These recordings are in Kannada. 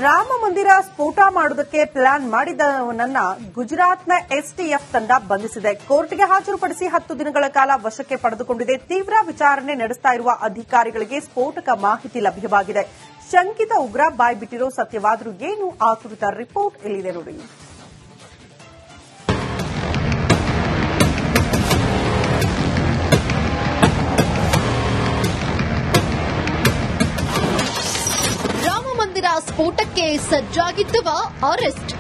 ರಾಮ ಮಂದಿರ ಸ್ಫೋಟ ಮಾಡುವುದಕ್ಕೆ ಪ್ಲಾನ್ ಮಾಡಿದವನನ್ನ ಗುಜರಾತ್ನ ಎಸ್ಟಿಎಫ್ ತಂಡ ಬಂಧಿಸಿದೆ. ಕೋರ್ಟ್ಗೆ ಹಾಜರುಪಡಿಸಿ 10 ದಿನಗಳ ಕಾಲ ವಶಕ್ಕೆ ಪಡೆದುಕೊಂಡಿದೆ. ತೀವ್ರ ವಿಚಾರಣೆ ನಡೆಸ್ತಾ ಇರುವ ಅಧಿಕಾರಿಗಳಿಗೆ ಸ್ಫೋಟಕ ಮಾಹಿತಿ ಲಭ್ಯವಾಗಿದೆ. ಶಂಕಿತ ಉಗ್ರ ಬಾಯ್ಬಿಟ್ಟಿರೋ ಸತ್ಯವಾದರೂ ಏನು ಆ ಕುರಿತ ರಿಪೋರ್ಟ್ ಇಲ್ಲಿದೆ ನೋಡಿ. ಸ್ಫೋಟಕ್ಕೆ ಸಜ್ಜಾಗಿದ್ದವ ಅರೆಸ್ಟ್.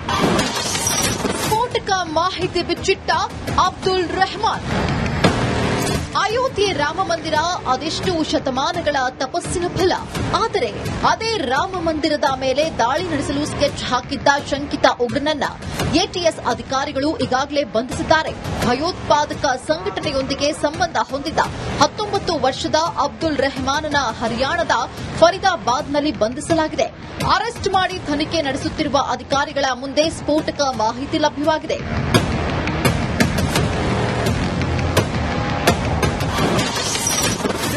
ಸ್ಫೋಟಕ ಮಾಹಿತಿ ಬಿಚ್ಚಿಟ್ಟ ಅಬ್ದುಲ್ ರೆಹಮಾನ್. ಅಯೋಧ್ಯೆ ರಾಮ ಮಂದಿರ ಅದೆಷ್ಟು ಶತಮಾನಗಳ ತಪಸ್ಸಿನ ಫಲ. ಆದರೆ ಅದೇ ರಾಮ ಮಂದಿರದ ಮೇಲೆ ದಾಳಿ ನಡೆಸಲು ಸ್ಕೆಚ್ ಹಾಕಿದ್ದ ಶಂಕಿತ ಉಗ್ರನನ್ನ ಎಟಿಎಸ್ ಅಧಿಕಾರಿಗಳು ಈಗಾಗಲೇ ಬಂಧಿಸಿದ್ದಾರೆ. ಭಯೋತ್ಪಾದಕ ಸಂಘಟನೆಯೊಂದಿಗೆ ಸಂಬಂಧ ಹೊಂದಿದ್ದ 19 ವರ್ಷದ ಅಬ್ದುಲ್ ರೆಹಮಾನ್ನ ಹರಿಯಾಣದ ಫರೀದಾಬಾದ್ನಲ್ಲಿ ಬಂಧಿಸಲಾಗಿದೆ. ಅರೆಸ್ಟ್ ಮಾಡಿ ತನಿಖೆ ನಡೆಸುತ್ತಿರುವ ಅಧಿಕಾರಿಗಳ ಮುಂದೆ ಸ್ಫೋಟಕ ಮಾಹಿತಿ ಲಭ್ಯವಾಗಿದೆ.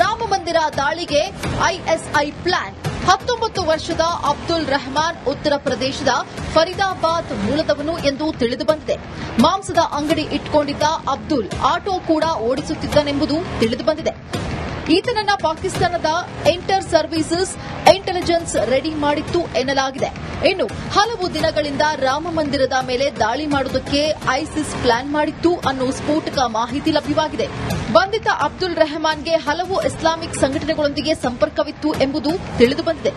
ರಾಮ ಮಂದಿರ ದಾಳಿಗೆ ಐಎಸ್ಐ ಪ್ಲಾನ್. 19 ವರ್ಷದ ಅಬ್ದುಲ್ ರೆಹಮಾನ್ ಉತ್ತರ ಪ್ರದೇಶದ ಫರೀದಾಬಾದ್ ಮೂಲದವನು ಎಂದು ತಿಳಿದುಬಂದಿದೆ. ಮಾಂಸದ ಅಂಗಡಿ ಇಟ್ಕೊಂಡಿದ್ದ ಅಬ್ದುಲ್ ಆಟೋ ಕೂಡ ಓಡಿಸುತ್ತಿದ್ದನೆಂಬುದು ತಿಳಿದುಬಂದಿದೆ. ಈತನನ್ನ ಪಾಕಿಸ್ತಾನದ ಇಂಟರ್ ಸರ್ವೀಸಸ್ ಇಂಟೆಲಿಜೆನ್ಸ್ ರೆಡಿ ಮಾಡಿತ್ತು ಎನ್ನಲಾಗಿದೆ. ಇನ್ನು ಹಲವು ದಿನಗಳಿಂದ ರಾಮ ಮಂದಿರದ ಮೇಲೆ ದಾಳಿ ಮಾಡುವುದಕ್ಕೆ ಐಸಿಸ್ ಪ್ಲಾನ್ ಮಾಡಿತ್ತು ಅನ್ನೋ ಸ್ಫೋಟಕ ಮಾಹಿತಿ ಲಭ್ಯವಾಗಿದೆ. ಬಂಧಿತ ಅಬ್ದುಲ್ ರೆಹಮಾನ್ಗೆ ಹಲವು ಇಸ್ಲಾಮಿಕ್ ಸಂಘಟನೆಗಳೊಂದಿಗೆ ಸಂಪರ್ಕವಿತ್ತು ಎಂಬುದು ತಿಳಿದುಬಂದಿದೆ.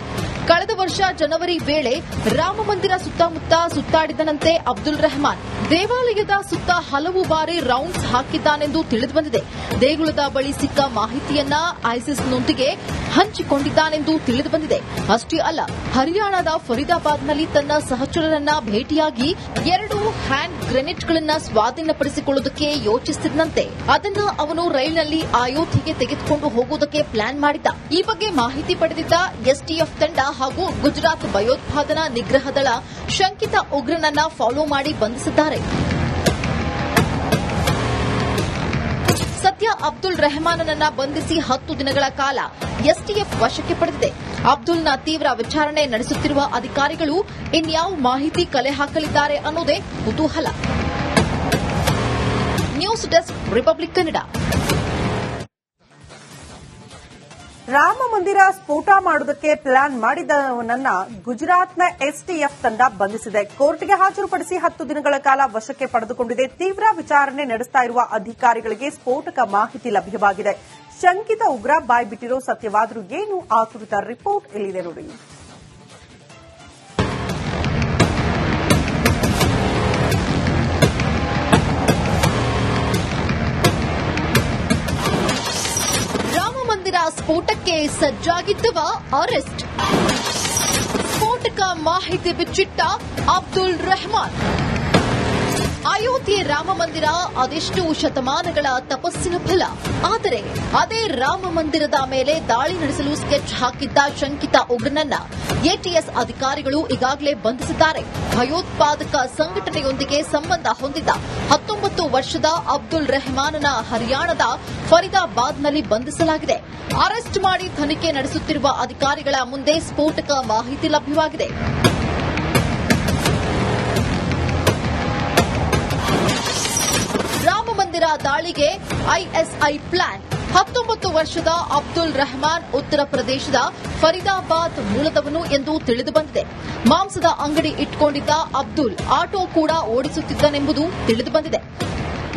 ಕಳೆದ ವರ್ಷ ಜನವರಿ ವೇಳೆ ರಾಮ ಮಂದಿರ ಸುತ್ತಮುತ್ತ ಸುತ್ತಾಡಿದನಂತೆ ಅಬ್ದುಲ್ ರೆಹಮಾನ್. ದೇವಾಲಯದ ಸುತ್ತ ಹಲವು ಬಾರಿ ರೌಂಡ್ಸ್ ಹಾಕಿದ್ದಾನೆಂದು ತಿಳಿದುಬಂದಿದೆ. ದೇಗುಲದ ಬಳಿ ಸಿಕ್ಕ ಮಾಹಿತಿಯನ್ನ ಐಸಿಸ್ನೊಂದಿಗೆ ಹಂಚಿಕೊಂಡಿದ್ದಾನೆಂದು ತಿಳಿದುಬಂದಿದೆ. ಅಷ್ಟೇ ಅಲ್ಲ, ಹರಿಯಾಣದ ಫರೀದಾಬಾದ್ನಲ್ಲಿ ತನ್ನ ಸಹಚರರನ್ನ ಭೇಟಿಯಾಗಿ 2 ಹ್ಯಾಂಡ್ ಗ್ರೆನೇಡ್ಗಳನ್ನ ಸ್ವಾಧೀನಪಡಿಸಿಕೊಳ್ಳುವುದಕ್ಕೆ ಯೋಚಿಸಿದಂತೆ ಅದನ್ನ ಅವನು ರೈಲಿನಲ್ಲಿ ಅಯೋಧ್ಯೆಗೆ ತೆಗೆದುಕೊಂಡು ಹೋಗುವುದಕ್ಕೆ ಪ್ಲಾನ್ ಮಾಡಿದ್ದ. ಈ ಬಗ್ಗೆ ಮಾಹಿತಿ ಪಡೆದಿದ್ದ ಎಸ್ಟಿಎಫ್ ತಂಡ ಹಾಗೂ ಗುಜರಾತ್ ಭಯೋತ್ಪಾದನಾ ನಿಗ್ರಹ ದಳ ಶಂಕಿತ ಉಗ್ರನನ್ನ ಫಾಲೋ ಮಾಡಿ ಬಂಧಿಸಿದ್ದಾರೆ. ಸದ್ಯ ಅಬ್ದುಲ್ ರೆಹಮಾನನನ್ನ ಬಂಧಿಸಿ 10 ದಿನಗಳ ಕಾಲ ಎಸ್ಟಿಎಫ್ ವಶಕ್ಕೆ ಪಡೆದಿದೆ. ಅಬ್ದುಲ್ನ ತೀವ್ರ ವಿಚಾರಣೆ ನಡೆಸುತ್ತಿರುವ ಅಧಿಕಾರಿಗಳು ಇನ್ಯಾವ ಮಾಹಿತಿ ಕಲೆ ಹಾಕಲಿದ್ದಾರೆ ಅನ್ನೋದೇ ಕುತೂಹಲ. News desk, republic Kannada. Rama ಮಂದಿರ ಸ್ಫೋಟ ಮಾಡುವುದಕ್ಕೆ ಪ್ಲಾನ್ ಮಾಡಿದವನನ್ನ ಗುಜರಾತ್ನ ಎಸ್ಟಿಎಫ್ ತಂಡ ಬಂಧಿಸಿದೆ. ಕೋರ್ಟ್ಗೆ ಹಾಜರುಪಡಿಸಿ 10 ದಿನಗಳ ಕಾಲ ವಶಕ್ಕೆ ಪಡೆದುಕೊಂಡಿದೆ. ತೀವ್ರ ವಿಚಾರಣೆ ನಡೆಸ್ತಾ ಇರುವ ಅಧಿಕಾರಿಗಳಿಗೆ ಸ್ಫೋಟಕ ಮಾಹಿತಿ ಲಭ್ಯವಾಗಿದೆ. ಶಂಕಿತ ಉಗ್ರ ಬಾಯ್ಬಿಟ್ಟಿರೋ ಸತ್ಯವಾದರೂ ಏನು ಆ ಕುರಿತ ರಿಪೋರ್ಟ್ ಇಲ್ಲಿದೆ ನೋಡಿ. ಸ್ಫೋಟಕ್ಕೆ ಸಜ್ಜಾಗಿದ್ದವ ಅರೆಸ್ಟ್. ಸ್ಫೋಟಕ ಮಾಹಿತಿ ಬಿಚ್ಚಿಟ್ಟ ಅಬ್ದುಲ್ ರೆಹಮಾನ್. ಅಯೋಧ್ಯೆ ರಾಮ ಮಂದಿರ ಅದೆಷ್ಟು ಶತಮಾನಗಳ ತಪಸ್ಸಿನ ಫಲ. ಆದರೆ ಅದೇ ರಾಮ ಮಂದಿರದ ಮೇಲೆ ದಾಳಿ ನಡೆಸಲು ಸ್ಕೆಚ್ ಹಾಕಿದ್ದ ಶಂಕಿತ ಉಗ್ರನನ್ನ ಎಟಿಎಸ್ ಅಧಿಕಾರಿಗಳು ಈಗಾಗಲೇ ಬಂಧಿಸಿದ್ದಾರೆ. ಭಯೋತ್ಪಾದಕ ಸಂಘಟನೆಯೊಂದಿಗೆ ಸಂಬಂಧ ಹೊಂದಿದ್ದ 19 ವರ್ಷದ ಅಬ್ದುಲ್ ರೆಹಮಾನ್ನ ಹರಿಯಾಣದ ಫರೀದಾಬಾದ್ನಲ್ಲಿ ಬಂಧಿಸಲಾಗಿದೆ. ಅರೆಸ್ಟ್ ಮಾಡಿ ತನಿಖೆ ನಡೆಸುತ್ತಿರುವ ಅಧಿಕಾರಿಗಳ ಮುಂದೆ ಸ್ಫೋಟಕ ಮಾಹಿತಿ ಲಭ್ಯವಾಗಿದೆ. ರಾಮ ಮಂದಿರ ದಾಳಿಗೆ ಐಎಸ್ಐ ಪ್ಲಾನ್. 19 ವರ್ಷದ ಅಬ್ದುಲ್ ರೆಹಮಾನ್ ಉತ್ತರ ಪ್ರದೇಶದ ಫರೀದಾಬಾದ್ ಮೂಲದವನು ಎಂದು ತಿಳಿದುಬಂದಿದೆ. ಮಾಂಸದ ಅಂಗಡಿ ಇಟ್ಕೊಂಡಿದ್ದ ಅಬ್ದುಲ್ ಆಟೋ ಕೂಡ ಓಡಿಸುತ್ತಿದ್ದನೆಂಬುದು ತಿಳಿದುಬಂದಿದೆ.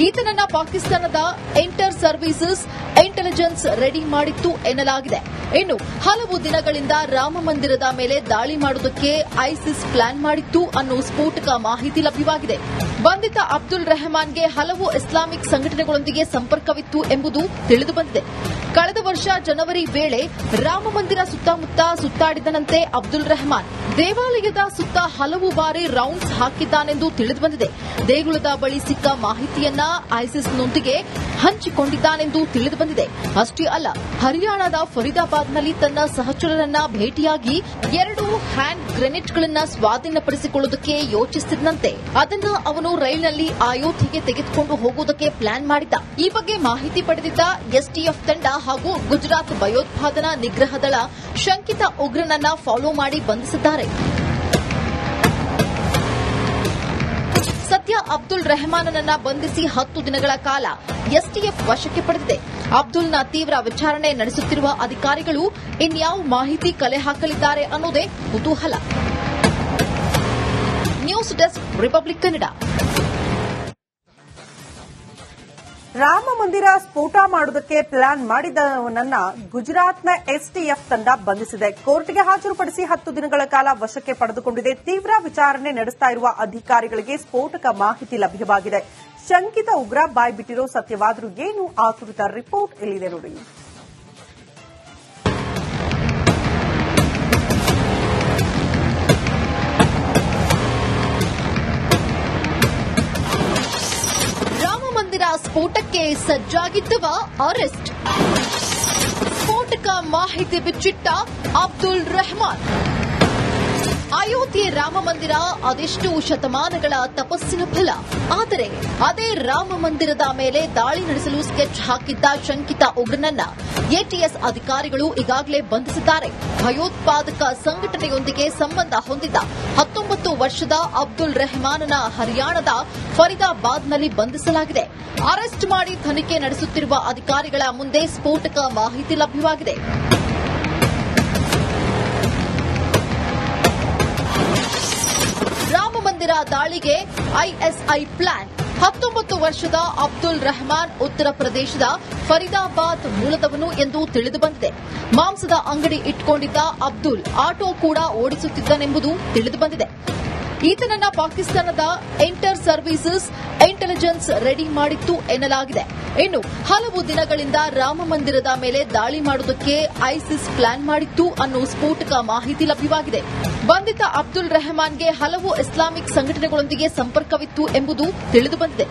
ಈತನನ್ನ ಪಾಕಿಸ್ತಾನದ ಇಂಟರ್ ಸರ್ವೀಸಸ್ ಇಂಟೆಲಿಜೆನ್ಸ್ ರೆಡಿ ಮಾಡಿತ್ತು ಎನ್ನಲಾಗಿದೆ. ಇನ್ನು ಹಲವು ದಿನಗಳಿಂದ ರಾಮ ಮಂದಿರದ ಮೇಲೆ ದಾಳಿ ಮಾಡುವುದಕ್ಕೆ ಐಸಿಸ್ ಪ್ಲಾನ್ ಮಾಡಿತ್ತು ಅನ್ನೋ ಸ್ಫೋಟಕ ಮಾಹಿತಿ ಲಭ್ಯವಾಗಿದೆ. ಬಂಧಿತ ಅಬ್ದುಲ್ ರೆಹಮಾನ್ಗೆ ಹಲವು ಇಸ್ಲಾಮಿಕ್ ಸಂಘಟನೆಗಳೊಂದಿಗೆ ಸಂಪರ್ಕವಿತ್ತು ಎಂಬುದು ತಿಳಿದುಬಂದಿದೆ. ಕಳೆದ ವರ್ಷ ಜನವರಿ ವೇಳೆ ರಾಮ ಮಂದಿರ ಸುತ್ತಮುತ್ತ ಸುತ್ತಾಡಿದನಂತೆ ಅಬ್ದುಲ್ ರೆಹಮಾನ್. ದೇವಾಲಯದ ಸುತ್ತ ಹಲವು ಬಾರಿ ರೌಂಡ್ಸ್ ಹಾಕಿದ್ದಾನೆಂದು ತಿಳಿದುಬಂದಿದೆ. ದೇಗುಲದ ಬಳಿ ಸಿಕ್ಕ ಮಾಹಿತಿಯನ್ನ ಐಸಿಸ್ನೊಂದಿಗೆ ಹಂಚಿಕೊಂಡಿದ್ದಾನೆಂದು ತಿಳಿದುಬಂದಿದೆ. ಅಷ್ಟೇ ಅಲ್ಲ, ಹರಿಯಾಣದ ಫರೀದಾಬಾದ್ನಲ್ಲಿ ತನ್ನ ಸಹಚರರನ್ನ ಭೇಟಿಯಾಗಿ 2 ಹ್ಯಾಂಡ್ ಗ್ರೆನೇಡ್ಗಳನ್ನ ಸ್ವಾಧೀನಪಡಿಸಿಕೊಳ್ಳುವುದಕ್ಕೆ ಯೋಚಿಸಿದಂತೆ ಅದನ್ನ ಅವನು ರೈಲಿನಲ್ಲಿ ಅಯೋಧ್ಯೆಗೆ ತೆಗೆದುಕೊಂಡು ಹೋಗುವುದಕ್ಕೆ ಪ್ಲಾನ್ ಮಾಡಿದ್ದ. ಈ ಬಗ್ಗೆ ಮಾಹಿತಿ ಪಡೆದಿದ್ದ ಎಸ್ಟಿಎಫ್ ತಂಡ ಹಾಗೂ ಗುಜರಾತ್ ಭಯೋತ್ಪಾದನಾ ನಿಗ್ರಹ ದಳ ಶಂಕಿತ ಉಗ್ರನನ್ನ ಫಾಲೋ ಮಾಡಿ ಬಂಧಿಸಿದ್ದಾರೆ. ಸದ್ಯ ಅಬ್ದುಲ್ ರೆಹಮಾನನನ್ನ ಬಂಧಿಸಿ 10 ದಿನಗಳ ಕಾಲ ಎಸ್ಟಿಎಫ್ ವಶಕ್ಕೆ ಪಡೆದಿದೆ. ಅಬ್ದುಲ್ನ ತೀವ್ರ ವಿಚಾರಣೆ ನಡೆಸುತ್ತಿರುವ ಅಧಿಕಾರಿಗಳು ಇನ್ಯಾವ ಮಾಹಿತಿ ಕಲೆ ಹಾಕಲಿದ್ದಾರೆ ಅನ್ನೋದೇ ಕುತೂಹಲ. News desk, republic Kannada. Rama ಮಂದಿರ ಸ್ಫೋಟ ಮಾಡುವುದಕ್ಕೆ ಪ್ಲಾನ್ ಮಾಡಿದವನನ್ನ ಗುಜರಾತ್ನ ಎಸ್ಟಿಎಫ್ ತಂಡ ಬಂಧಿಸಿದೆ. ಕೋರ್ಟ್ಗೆ ಹಾಜರುಪಡಿಸಿ 10 ದಿನಗಳ ಕಾಲ ವಶಕ್ಕೆ ಪಡೆದುಕೊಂಡಿದೆ. ತೀವ್ರ ವಿಚಾರಣೆ ನಡೆಸ್ತಾ ಇರುವ ಅಧಿಕಾರಿಗಳಿಗೆ ಸ್ಫೋಟಕ ಮಾಹಿತಿ ಲಭ್ಯವಾಗಿದೆ. ಶಂಕಿತ ಉಗ್ರ ಬಾಯ್ಬಿಟ್ಟಿರೋ ಸತ್ಯವಾದರೂ ಏನು ಆ ಕುರಿತ ರಿಪೋರ್ಟ್ ಇಲ್ಲಿದೆ ನೋಡಿ. ಸ್ಫೋಟಕ್ಕೆ ಸಜ್ಜಾಗಿದ್ದವ ಅರೆಸ್ಟ್. ಸ್ಫೋಟಕ ಮಾಹಿತಿ ಬಿಚ್ಚಿಟ್ಟ ಅಬ್ದುಲ್ ರೆಹಮಾನ್. ಅಯೋಧ್ಯೆ ರಾಮ ಮಂದಿರ ಅದೆಷ್ಟು ಶತಮಾನಗಳ ತಪಸ್ಸಿನ ಫಲ. ಆದರೆ ಅದೇ ರಾಮ ಮಂದಿರದ ಮೇಲೆ ದಾಳಿ ನಡೆಸಲು ಸ್ಕೆಚ್ ಹಾಕಿದ್ದ ಶಂಕಿತ ಉಗ್ರನನ್ನ ಎಟಿಎಸ್ ಅಧಿಕಾರಿಗಳು ಈಗಾಗಲೇ ಬಂಧಿಸಿದ್ದಾರೆ. ಭಯೋತ್ಪಾದಕ ಸಂಘಟನೆಯೊಂದಿಗೆ ಸಂಬಂಧ ಹೊಂದಿದ್ದ 19 ವರ್ಷದ ಅಬ್ದುಲ್ ರೆಹಮಾನನ ಹರಿಯಾಣದ ಫರೀದಾಬಾದ್ನಲ್ಲಿ ಬಂಧಿಸಲಾಗಿದೆ. ಅರೆಸ್ಟ್ ಮಾಡಿ ತನಿಖೆ ನಡೆಸುತ್ತಿರುವ ಅಧಿಕಾರಿಗಳ ಮುಂದೆ ಸ್ಫೋಟಕ ಮಾಹಿತಿ ಲಭ್ಯವಾಗಿದೆ. ರಾಮ ಮಂದಿರ ದಾಳಿಗೆ ಐಎಸ್ಐ ಪ್ಲಾನ್. 19 ವರ್ಷದ ಅಬ್ದುಲ್ ರೆಹಮಾನ್ ಉತ್ತರ ಪ್ರದೇಶದ ಫರೀದಾಬಾದ್ ಮೂಲದವನು ಎಂದು ತಿಳಿದುಬಂದಿದೆ. ಮಾಂಸದ ಅಂಗಡಿ ಇಟ್ಟುಕೊಂಡಿದ್ದ ಅಬ್ದುಲ್ ಆಟೋ ಕೂಡ ಓಡಿಸುತ್ತಿದ್ದನೆಂಬುದು ತಿಳಿದುಬಂದಿದೆ. ಈತನನ್ನ ಪಾಕಿಸ್ತಾನದ ಇಂಟರ್ ಸರ್ವೀಸಸ್ ಇಂಟೆಲಿಜೆನ್ಸ್ ರೆಡಿ ಮಾಡಿತ್ತು ಎನ್ನಲಾಗಿದೆ. ಇನ್ನು ಹಲವು ದಿನಗಳಿಂದ ರಾಮ ಮಂದಿರದ ಮೇಲೆ ದಾಳಿ ಮಾಡುವುದಕ್ಕೆ ಐಸಿಸ್ ಪ್ಲಾನ್ ಮಾಡಿತ್ತು ಅನ್ನೋ ಸ್ಫೋಟಕ ಮಾಹಿತಿ ಲಭ್ಯವಾಗಿದೆ. ಬಂಧಿತ ಅಬ್ದುಲ್ ರೆಹಮಾನ್ಗೆ ಹಲವು ಇಸ್ಲಾಮಿಕ್ ಸಂಘಟನೆಗಳೊಂದಿಗೆ ಸಂಪರ್ಕವಿತ್ತು ಎಂಬುದು ತಿಳಿದುಬಂದಿದೆ.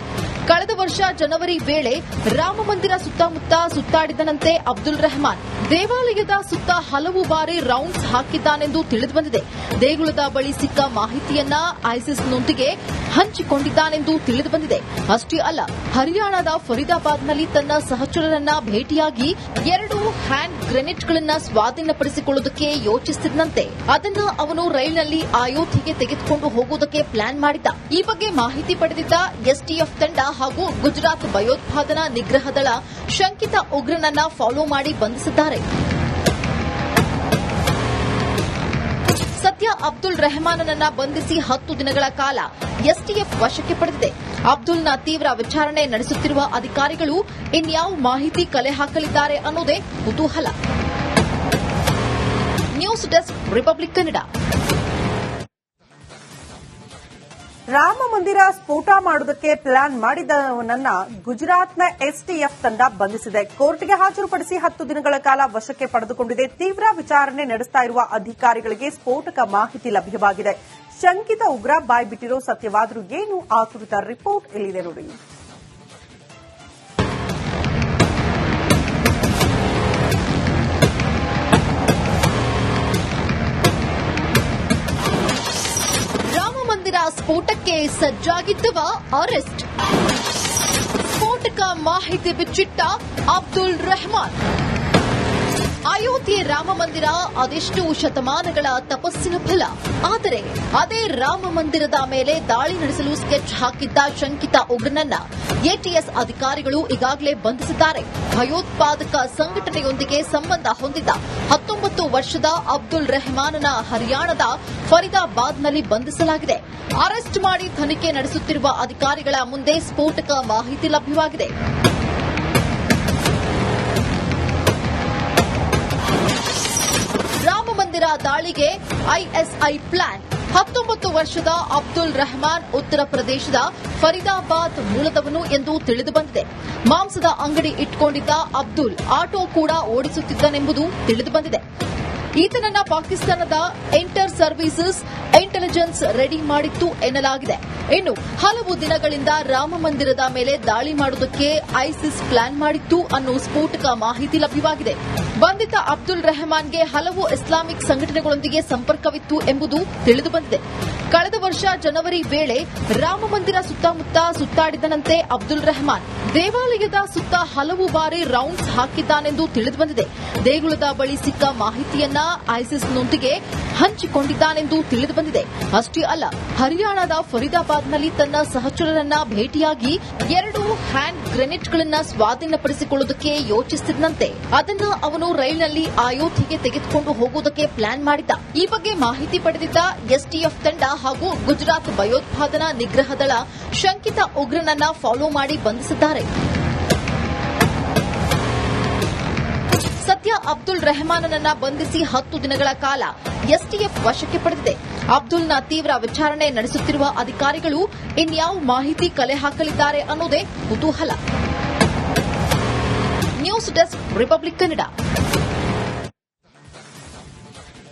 ಕಳೆದ ವರ್ಷ ಜನವರಿ ವೇಳೆ ರಾಮ ಮಂದಿರ ಸುತ್ತಮುತ್ತ ಸುತ್ತಾಡಿದನಂತೆ ಅಬ್ದುಲ್ ರೆಹಮಾನ್. ದೇವಾಲಯದ ಸುತ್ತ ಹಲವು ಬಾರಿ ರೌಂಡ್ಸ್ ಹಾಕಿದ್ದಾನೆಂದು ತಿಳಿದುಬಂದಿದೆ. ದೇಗುಲದ ಬಳಿ ಸಿಕ್ಕ ಮಾಹಿತಿಯನ್ನ ಐಸಿಸ್ನೊಂದಿಗೆ ಹಂಚಿಕೊಂಡಿದ್ದಾನೆಂದು ತಿಳಿದುಬಂದಿದೆ. ಅಷ್ಟೇ ಅಲ್ಲ, ಹರಿಯಾಣದ ಫರೀದಾಬಾದ್ನಲ್ಲಿ ತನ್ನ ಸಹಚರರನ್ನ ಭೇಟಿಯಾಗಿ 2 ಹ್ಯಾಂಡ್ ಗ್ರೆನೇಡ್ಗಳನ್ನ ಸ್ವಾಧೀನಪಡಿಸಿಕೊಳ್ಳುವುದಕ್ಕೆ ಯೋಚಿಸಿದಂತೆ ಅದನ್ನ ಅವನು ರೈಲಿನಲ್ಲಿ ಅಯೋಧ್ಯೆಗೆ ತೆಗೆದುಕೊಂಡು ಹೋಗುವುದಕ್ಕೆ ಪ್ಲಾನ್ ಮಾಡಿದ್ದ. ಈ ಬಗ್ಗೆ ಮಾಹಿತಿ ಪಡೆದಿದ್ದ ಎಸ್ಟಿಎಫ್ ತಂಡ ಹಾಗೂ ಗುಜರಾತ್ ಭಯೋತ್ಪಾದನಾ ನಿಗ್ರಹ ದಳ ಶಂಕಿತ ಉಗ್ರನನ್ನ ಫಾಲೋ ಮಾಡಿ ಬಂಧಿಸಿದ್ದಾರೆ. ಸದ್ಯ ಅಬ್ದುಲ್ ರೆಹಮಾನನನ್ನ ಬಂಧಿಸಿ 10 ದಿನಗಳ ಕಾಲ ಎಸ್ಟಿಎಫ್ ವಶಕ್ಕೆ ಪಡೆದಿದೆ. ಅಬ್ದುಲ್ನ ತೀವ್ರ ವಿಚಾರಣೆ ನಡೆಸುತ್ತಿರುವ ಅಧಿಕಾರಿಗಳು ಇನ್ಯಾವ ಮಾಹಿತಿ ಕಲೆ ಹಾಕಲಿದ್ದಾರೆ ಅನ್ನೋದೇ ಕುತೂಹಲ. News desk, republic Kannada. Rama ಮಂದಿರ ಸ್ಫೋಟ ಮಾಡುವುದಕ್ಕೆ ಪ್ಲಾನ್ ಮಾಡಿದವನನ್ನ ಗುಜರಾತ್ನ ಎಸ್ಟಿಎಫ್ ತಂಡ ಬಂಧಿಸಿದೆ. ಕೋರ್ಟ್ಗೆ ಹಾಜರುಪಡಿಸಿ 10 ದಿನಗಳ ಕಾಲ ವಶಕ್ಕೆ ಪಡೆದುಕೊಂಡಿದೆ. ತೀವ್ರ ವಿಚಾರಣೆ ನಡೆಸ್ತಾ ಇರುವ ಅಧಿಕಾರಿಗಳಿಗೆ ಸ್ಫೋಟಕ ಮಾಹಿತಿ ಲಭ್ಯವಾಗಿದೆ. ಶಂಕಿತ ಉಗ್ರ ಬಾಯ್ಬಿಟ್ಟಿರೋ ಸತ್ಯವಾದರೂ ಏನು ಆ ಕುರಿತ ರಿಪೋರ್ಟ್ ಇಲ್ಲಿದೆ ನೋಡಿ. ಸ್ಫೋಟಕ್ಕೆ ಸಜ್ಜಾಗಿದ್ದವ ಅರೆಸ್ಟ್. ಸ್ಫೋಟಕ ಮಾಹಿತಿ ಬಿಚ್ಚಿಟ್ಟ ಅಬ್ದುಲ್ ರೆಹಮಾನ್. ಅಯೋಧ್ಯೆ ರಾಮ ಮಂದಿರ ಅದೆಷ್ಟು ಶತಮಾನಗಳ ತಪಸ್ಸಿನ ಫಲ. ಆದರೆ ಅದೇ ರಾಮ ಮಂದಿರದ ಮೇಲೆ ದಾಳಿ ನಡೆಸಲು ಸ್ಕೆಚ್ ಹಾಕಿದ್ದ ಶಂಕಿತ ಉಗ್ರನನ್ನ ಎಟಿಎಸ್ ಅಧಿಕಾರಿಗಳು ಈಗಾಗಲೇ ಬಂಧಿಸಿದ್ದಾರೆ. ಭಯೋತ್ಪಾದಕ ಸಂಘಟನೆಯೊಂದಿಗೆ ಸಂಬಂಧ ಹೊಂದಿದ್ದ 19 ವರ್ಷದ ಅಬ್ದುಲ್ ರೆಹಮಾನನ ಹರಿಯಾಣದ ಫರೀದಾಬಾದ್ನಲ್ಲಿ ಬಂಧಿಸಲಾಗಿದೆ. ಅರೆಸ್ಟ್ ಮಾಡಿ ತನಿಖೆ ನಡೆಸುತ್ತಿರುವ ಅಧಿಕಾರಿಗಳ ಮುಂದೆ ಸ್ಫೋಟಕ ಮಾಹಿತಿ ಲಭ್ಯವಾಗಿದೆ. ರಾಮ ಮಂದಿರ ದಾಳಿಗೆ ಐಎಸ್ಐ ಪ್ಲಾನ್. 19 ವರ್ಷದ ಅಬ್ದುಲ್ ರೆಹಮಾನ್ ಉತ್ತರ ಪ್ರದೇಶದ ಫರೀದಾಬಾದ್ ಮೂಲದವನು ಎಂದು ತಿಳಿದುಬಂದಿದೆ. ಮಾಂಸದ ಅಂಗಡಿ ಇಟ್ಟುಕೊಂಡಿದ್ದ ಅಬ್ದುಲ್ ಆಟೋ ಕೂಡ ಓಡಿಸುತ್ತಿದ್ದನೆಂಬುದು ತಿಳಿದುಬಂದಿದೆ. ಈತನನ್ನ ಪಾಕಿಸ್ತಾನದ ಇಂಟರ್ ಸರ್ವೀಸಸ್ ಇಂಟೆಲಿಜೆನ್ಸ್ ರೆಡಿ ಮಾಡಿತ್ತು ಎನ್ನಲಾಗಿದೆ. ಇನ್ನು ಹಲವು ದಿನಗಳಿಂದ ರಾಮ ಮಂದಿರದ ಮೇಲೆ ದಾಳಿ ಮಾಡುವುದಕ್ಕೆ ಐಸಿಸ್ ಪ್ಲಾನ್ ಮಾಡಿತ್ತು ಅನ್ನೋ ಸ್ಫೋಟಕ ಮಾಹಿತಿ ಲಭ್ಯವಾಗಿದೆ. ಬಂಧಿತ ಅಬ್ದುಲ್ ರೆಹಮಾನ್ಗೆ ಹಲವು ಇಸ್ಲಾಮಿಕ್ ಸಂಘಟನೆಗಳೊಂದಿಗೆ ಸಂಪರ್ಕವಿತ್ತು ಎಂಬುದು ತಿಳಿದುಬಂದಿದೆ. ಕಳೆದ ವರ್ಷ ಜನವರಿ ವೇಳೆ ರಾಮ ಮಂದಿರ ಸುತ್ತಮುತ್ತ ಸುತ್ತಾಡಿದನಂತೆ ಅಬ್ದುಲ್ ರೆಹಮಾನ್. ದೇವಾಲಯದ ಸುತ್ತ ಹಲವು ಬಾರಿ ರೌಂಡ್ಸ್ ಹಾಕಿದ್ದಾನೆಂದು ತಿಳಿದುಬಂದಿದೆ. ದೇಗುಲದ ಬಳಿ ಸಿಕ್ಕ ಮಾಹಿತಿಯನ್ನ ಐಸಿಸ್ನೊಂದಿಗೆ ಹಂಚಿಕೊಂಡಿದ್ದಾನೆಂದು ತಿಳಿದುಬಂದಿದೆ. ಅಷ್ಟೇ ಅಲ್ಲ, ಹರಿಯಾಣದ ಫರೀದಾಬಾದ್ ಹೈದರಾಬಾದ್ನಲ್ಲಿ ತನ್ನ ಸಹಚರರನ್ನ ಭೇಟಿಯಾಗಿ 2 ಹ್ಯಾಂಡ್ ಗ್ರೆನೇಡ್ಗಳನ್ನ ಸ್ವಾಧೀನಪಡಿಸಿಕೊಳ್ಳುವುದಕ್ಕೆ ಯೋಚಿಸಿದಂತೆ ಅದನ್ನ ಅವನು ರೈಲಿನಲ್ಲಿ ಅಯೋಧ್ಯೆಗೆ ತೆಗೆದುಕೊಂಡು ಹೋಗುವುದಕ್ಕೆ ಪ್ಲಾನ್ ಮಾಡಿದ್ದ. ಈ ಬಗ್ಗೆ ಮಾಹಿತಿ ಪಡೆದಿದ್ದ ಎಸ್ಟಿಎಫ್ ತಂಡ ಹಾಗೂ ಗುಜರಾತ್ ಭಯೋತ್ಪಾದನಾ ನಿಗ್ರಹ ದಳ ಶಂಕಿತ ಉಗ್ರನನ್ನ ಫಾಲೋ ಮಾಡಿ ಬಂಧಿಸಿದ್ದಾರೆ. ಸದ್ಯ ಅಬ್ದುಲ್ ರೆಹಮಾನನನ್ನ ಬಂಧಿಸಿ 10 ದಿನಗಳ ಕಾಲ ಎಸ್ಟಿಎಫ್ ವಶಕ್ಕೆ ಪಡೆದಿದೆ. ಅಬ್ದುಲ್ನ ತೀವ್ರ ವಿಚಾರಣೆ ನಡೆಸುತ್ತಿರುವ ಅಧಿಕಾರಿಗಳು ಇನ್ಯಾವ ಮಾಹಿತಿ ಕಲೆ ಹಾಕಲಿದ್ದಾರೆ ಅನ್ನೋದೇ ಕುತೂಹಲ. News desk, republic Kannada.